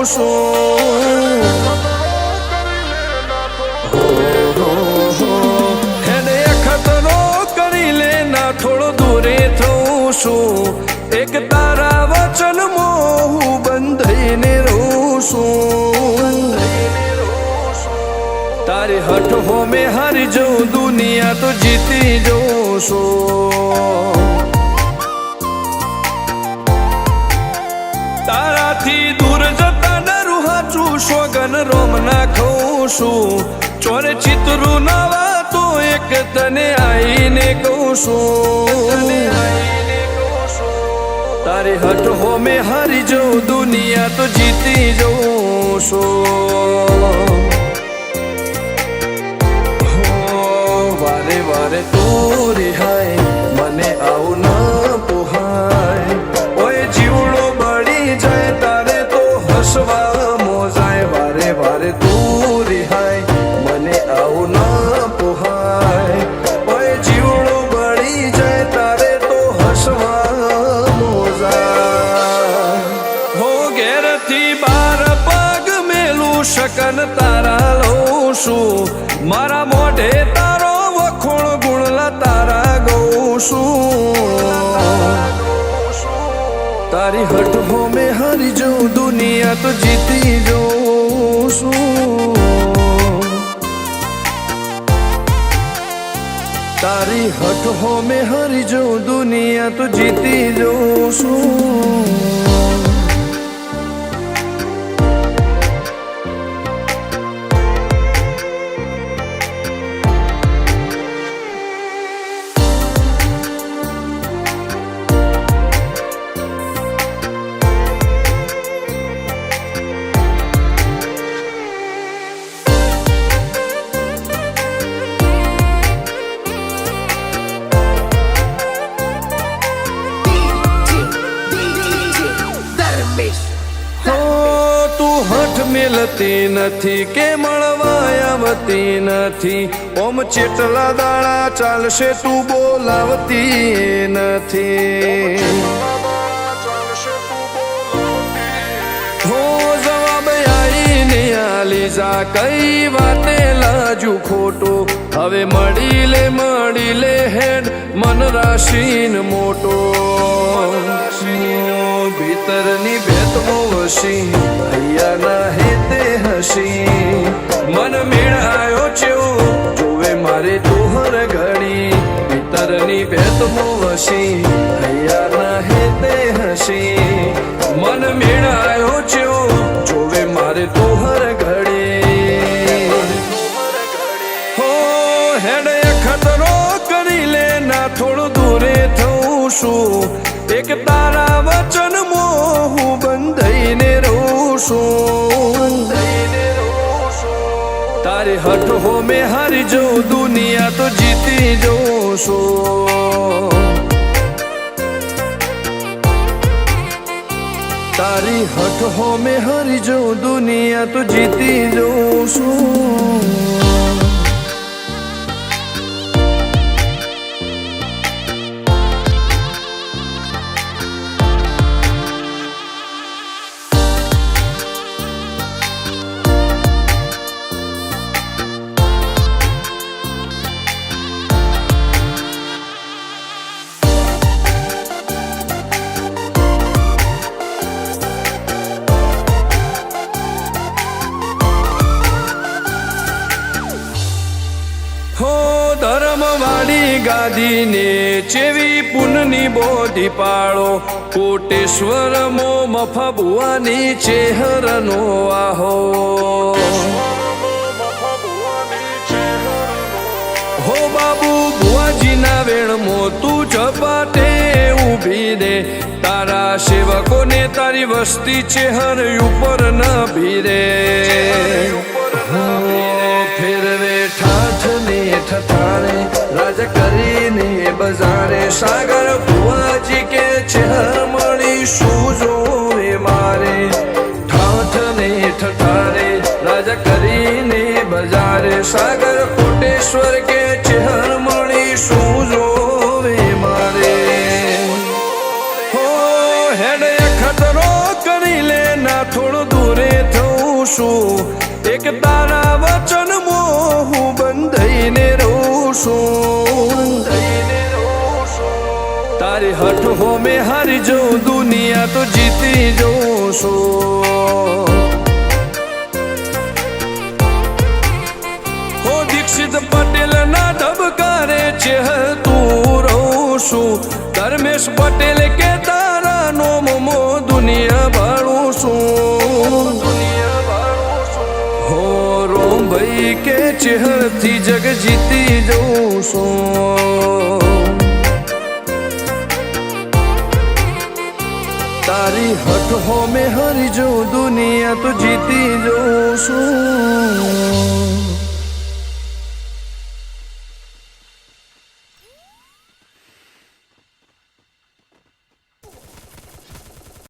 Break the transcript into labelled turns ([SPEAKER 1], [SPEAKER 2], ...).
[SPEAKER 1] છું હેડે ખતરો કરી લે ના થોડો દૂરે થઉં છું એક તારા વચનમાં હું બંધાઈને રહું છું તારી હઠ હો મેં હારી જઉં દુનિયા તો જીતી જઉં છું તારાથી દૂર જતા ડરું હાચું સોગન રોમ ના ખઉં છું ચોરે ચિતરું નવા તો એક તને આઈને કહું છું તારી હઠ હો મેં હારી જઉં દુનિયા તો જીતી જઉં છું વારે વારે તું રિહાય મને આવું ના પોહાય ઓય જીવડો બળી જાય તારે તો હસવા મોજાય વારે વારે તું રિહાય મને આવું ના પોહાય ઓય જીવડો બળી જાય તારે તો હસવા મોજાય હો ઘેરથી બાર પગ મેલું શકન તારા લઉં છું મારા મોઢે તારો વખોણ ગુણલા તારા ગઉં છું તારી હઠ હો મેં હારી જઉં દુનિયા તો જીતી જઉં છું તારી હઠ હો મેં હારી જઉં દુનિયા તો જીતી જઉં છું મેલતી નથી કે મળવા આવતી નથી ઓમ ચેટલા દાડા ચાલશે તું બોલાવતી નથી હો જવાબ આઈને આલી જા કઈ વાતે લાજુ ખોટો હવે મળી લે હેડ મન રાશીન મોટો ભીતરની ભેતમો વસી અહીંયા ના હેતે હસી મન મેળાયો ચેવો જોવે મારે તુહર ઘડી ભીતરની ભેતમો વસી અહીંયા ના હેતે હસી મન મેળાયો ચેવો જોવે મારે તુહર ઘડી હો હેડે ખતરો કરી લે ના થોડું દૂરે થઉં છું એક તારા વચનમાં હું બંધાઈને રહું છું તારી હઠ હો મેં હારી જઉં દુનિયા તો જીતી જઉં છું તારી હઠ હો મેં હારી જઉં દુનિયા તો જીતી જઉં છું ધર્મવાળી ગાદીને ચેવી પુનની બોધી પાળો કોટેશ્વર મો મફા ભુવાની ચેહરનો આહો હો બાબુ ભુવાજીના વેણમો તું ઝપાટે ઊભી દે તારા સેવકોને તારી વસ્તી ચેહર ઉપર ન ભીરે ફેરવે ઠાઠ ને ઠઠારે રાજ કરીને બજારે સાગર ભુવાજી કે ચેહર મળી શું જોવે મારે ઠાઠ ને ઠઠારે રાજ કરીને બજારે સાગર કોટેશ્વર કે ચેહર મળી શું જોવે મારે હો હેડે ખતરો કરી લે ના થોડો દૂરે છું એક તારા વચનમાં હું બંધાઈને રહું છું તારી હઠ હો મેં હારી જઉં દુનિયા તો જીતી જઉં છું હો દીક્ષિત પટેલ ના ધબકારે છે તું રહું છું ધર્મેશ પટેલ કે તારા નોમો દુનિયા ભાળું છું હો રોમ ભાઈ કે ચેહરથી જગ જીતી જઉં છું તારી હઠ હો મેં હરી જઉં દુનિયા તો જીતી જઉં છું